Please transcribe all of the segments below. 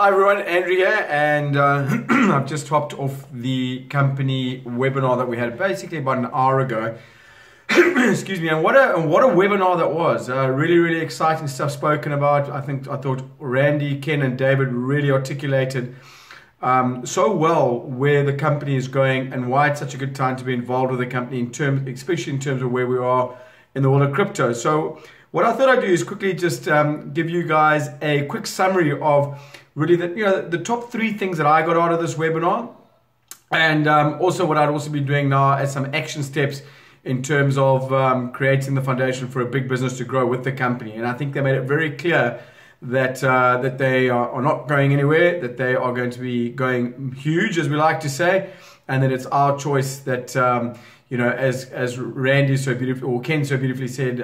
Hi everyone, Andrew here, and I've just hopped off the company webinar that we had basically about an hour ago. Excuse me, and what a webinar that was. Really exciting stuff spoken about. I thought Randy, Ken, and David really articulated so well where the company is going and why it's such a good time to be involved with the company especially in terms of where we are in the world of crypto. So what I thought I'd do is quickly just give you guys a quick summary of really the top 3 things that I got out of this webinar, and also what I'd also be doing now as some action steps in terms of creating the foundation for a big business to grow with the company. And I think they made it very clear that that they are not going anywhere, that they are going to be going huge, as we like to say, and that it's our choice that as Randy so beautifully, or Ken so beautifully said,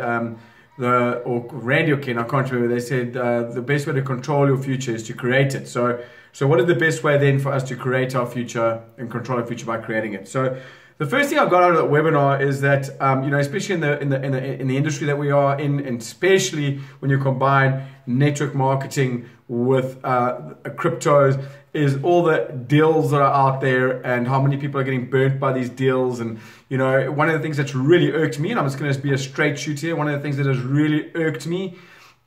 or Randy or Ken, I can't remember, they said the best way to control your future is to create it. So what is the best way then for us to create our future and control our future? By creating it. So the first thing I got out of that webinar is that especially in the industry that we are in, and especially when you combine network marketing with cryptos, is all the deals that are out there and how many people are getting burnt by these deals. And one of the things that's really irked me, and I'm just going to be a straight shoot here, one of the things that has really irked me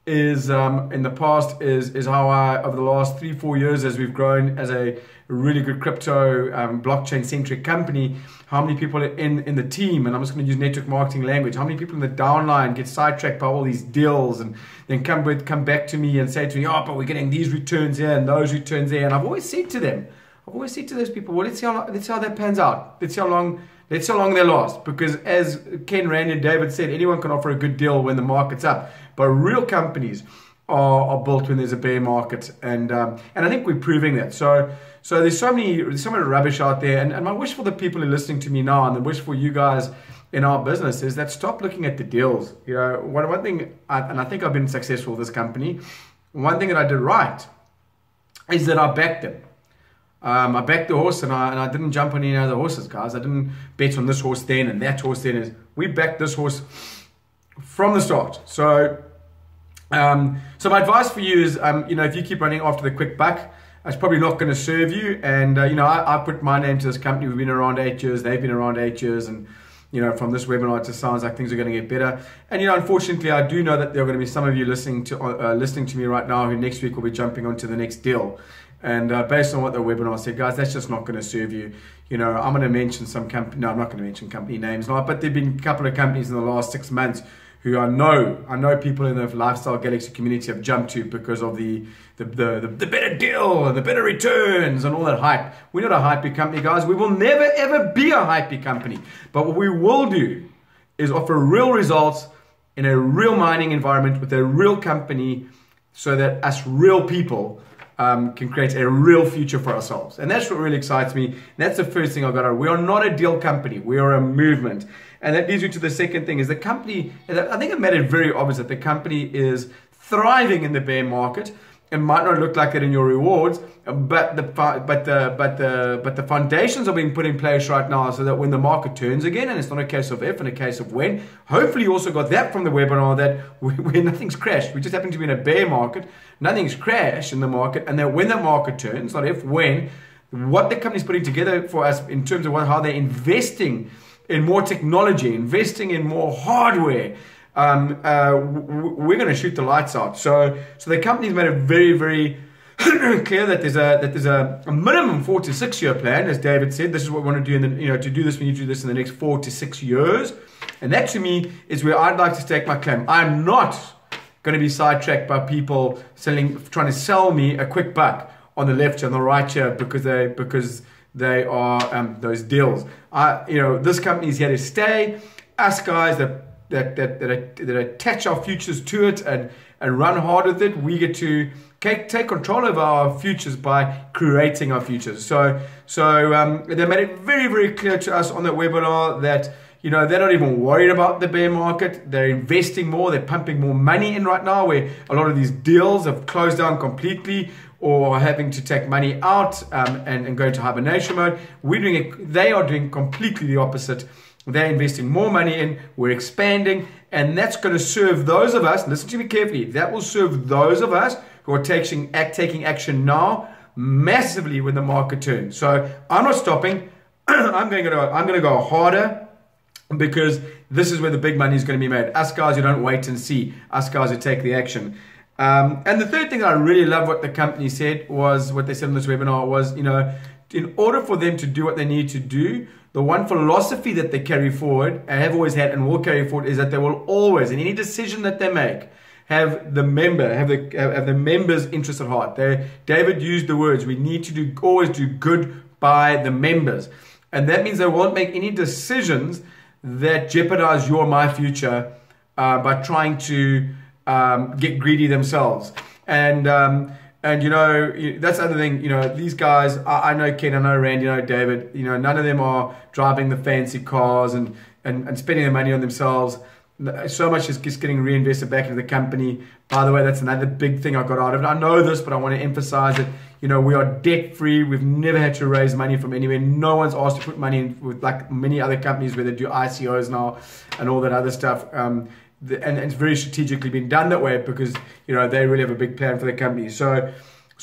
is in the past is how over the last 3-4 years, as we've grown as a really good crypto blockchain centric company, how many people are in the team, and I'm just going to use network marketing language, how many people in the downline get sidetracked by all these deals and then come back to me and say to me, oh, but we're getting these returns here and those returns there. And I've always said to those people, well, let's see how that pans out. Let's see how long they last. Because as Ken, Randy, and David said, anyone can offer a good deal when the market's up, but real companies are built when there's a bear market, and I think we're proving that. So there's so much rubbish out there, and my wish for the people who are listening to me now, and the wish for you guys in our business, is that stop looking at the deals. One thing, and I think I've been successful with this company. One thing that I did right is that I backed them. I backed the horse, and I didn't jump on any other horses, guys. I didn't bet on this horse then and that horse then. We backed this horse from the start. So my advice for you is, if you keep running after the quick buck, it's probably not going to serve you. And I put my name to this company. We've been around 8 years. They've been around 8 years, and from this webinar, it just sounds like things are going to get better. And unfortunately, I do know that there are going to be some of you listening to me right now who next week will be jumping onto the next deal. And based on what the webinar said, guys, that's just not going to serve you. I'm going to mention some company. No, I'm not going to mention company names now, but there've been a couple of companies in the last 6 months who I know people in the Lifestyle Galaxy community have jumped to because of the better deal and the better returns and all that hype. We're not a hypey company, guys. We will never ever be a hypey company. But what we will do is offer real results in a real mining environment with a real company, so that us real people can create a real future for ourselves. And that's what really excites me. And that's the first thing I've got. We are not a deal company. We are a movement. And that leads you to the second thing, is the company, I think I've made it very obvious that the company is thriving in the bear market. It might not look like it in your rewards, but the foundations are being put in place right now, so that when the market turns again, and it's not a case of if and a case of when. Hopefully you also got that from the webinar, that where nothing's crashed. We just happen to be in a bear market. Nothing's crashed in the market, and that when the market turns, not if, when, what the company's putting together for us in terms of how they're investing in more technology, investing in more hardware, we're going to shoot the lights out. So the company's made it very clear that there's a minimum 4 to 6 year plan, as David said. This is what we want to do to do this. We need to do this in the next 4 to 6 years, and that to me is where I'd like to stake my claim. I'm not going to be sidetracked by people trying to sell me a quick buck on the left and the right here because they are those deals. This company is here to stay. Us guys that attach our futures to it and run hard with it, we get to take control of our futures by creating our futures. So they made it very clear to us on that webinar that they're not even worried about the bear market. They're investing more. They're pumping more money in right now, where a lot of these deals have closed down completely or are having to take money out and go into hibernation mode. They are doing completely the opposite. They're investing more money in. We're expanding, and that's going to serve those of us. Listen to me carefully. That will serve those of us who who are taking action now massively when the market turns. So I'm not stopping. I'm going to go harder, because this is where the big money is going to be made. Us guys who don't wait and see, us guys who take the action. And the third thing that I really love what the company said was, what they said in this webinar was, you know, in order for them to do what they need to do, the one philosophy that they carry forward, and have always had and will carry forward, is that they will always, in any decision that they make, have the member's interest at heart. David used the words, we need to always do good by the members. And that means they won't make any decisions that jeopardize your or my future by trying to get greedy themselves. And you know, that's the other thing. You know, these guys, I know Ken, I know Randy, I know David. You know, none of them are driving the fancy cars and spending their money on themselves. So much is just getting reinvested back into the company. By the way, that's another big thing I got out of it. I know this, but I want to emphasize it. You know, we are debt free. We've never had to raise money from anywhere. No one's asked to put money in with like many other companies where they do ICOs now and all that other stuff. And it's very strategically been done that way, because, you know, they really have a big plan for the company. So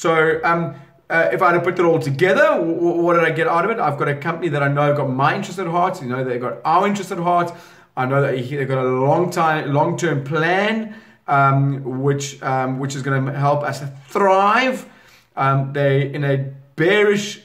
if I had to put it all together, what did I get out of it? I've got a company that I know got my interest at heart. You know, they've got our interest at heart. I know that they've got a long-term plan, which is going to help us thrive. They in a bearish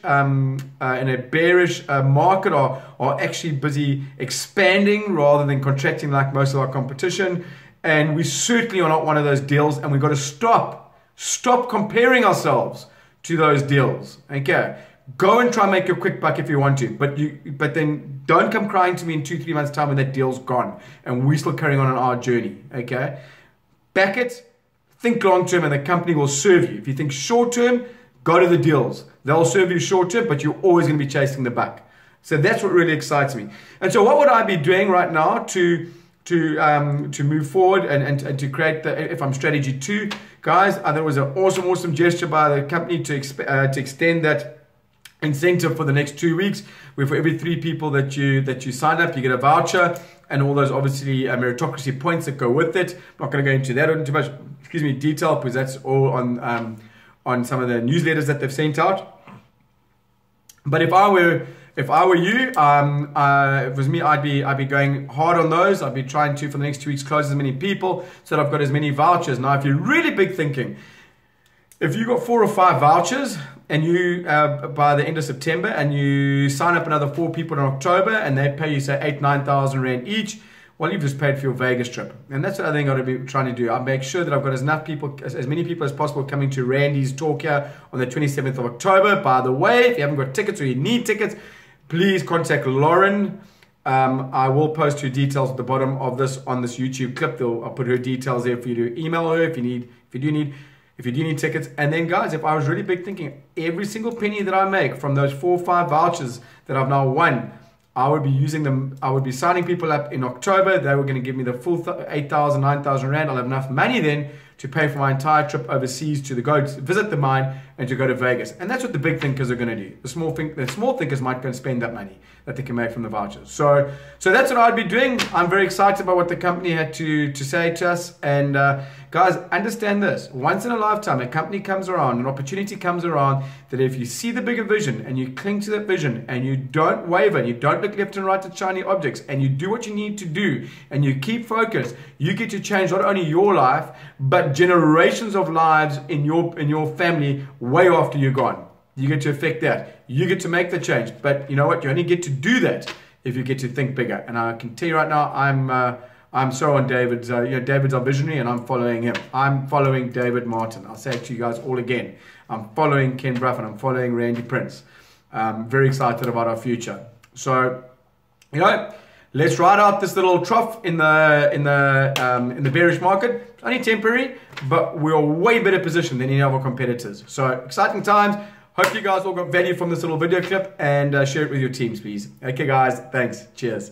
market are actually busy expanding rather than contracting like most of our competition. And we certainly are not one of those deals, and we've got to stop comparing ourselves to those deals. Okay, go and try and make your quick buck if you want to, but then don't come crying to me in 2-3 months time when that deal's gone and we're still carrying on our journey. Okay, back it. Think long term, and the company will serve you. If you think short term, go to the deals. They'll serve you short term, but you're always going to be chasing the buck. So that's what really excites me. And so what would I be doing right now to move forward and to create the FM strategy 2? Guys, I thought it was an awesome gesture by the company to extend that incentive for the next 2 weeks, where for every 3 people that you sign up, you get a voucher, and all those obviously meritocracy points that go with it. I'm not going to go into that in too much detail, because that's all on some of the newsletters that they've sent out. But if I were you, if it was me, I'd be going hard on those. I'd be trying to, for the next 2 weeks, close as many people so that I've got as many vouchers. Now, if you're really big thinking, if you got 4 or 5 vouchers, and you by the end of September, and you sign up another 4 people in October, and they pay you say 8,000-9,000 rand each, well, you've just paid for your Vegas trip. And that's the other thing I've got to be trying to do. I make sure that I've got as many people as possible coming to Randy's talk here on the 27th of October. By the way, if you haven't got tickets or you need tickets, please contact Lauren. I will post her details at the bottom of this on this YouTube clip. I'll put her details there for you to email her if you do need tickets. And then, guys, if I was really big thinking, every single penny that I make from those 4 or 5 vouchers that I've now won, I would be using them. I would be signing people up in October. They were going to give me the full 8,000, 9,000 rand. I'll have enough money then to pay for my entire trip overseas to go visit the mine and to go to Vegas. And that's what the big thinkers are going to do. The small thinkers might go and spend that money that they can make from the vouchers. So that's what I'd be doing. I'm very excited about what the company had to say to us. And guys, understand this. Once in a lifetime, a company comes around, an opportunity comes around, that if you see the bigger vision and you cling to that vision and you don't waver, and you don't look left and right at shiny objects, and you do what you need to do and you keep focused, you get to change not only your life, but generations of lives in your family way after you're gone. You get to affect that. You get to make the change. But you know what? You only get to do that if you get to think bigger. And I can tell you right now, I'm so on David's. David's our visionary, and I'm following him. I'm following David Martin. I'll say it to you guys all again. I'm following Ken Brough, and I'm following Randy Prince. I'm very excited about our future. So, let's ride out this little trough in the bearish market. It's only temporary, but we're a way better position than any of our competitors. So, exciting times. Hope you guys all got value from this little video clip, and share it with your teams, please. Okay, guys. Thanks. Cheers.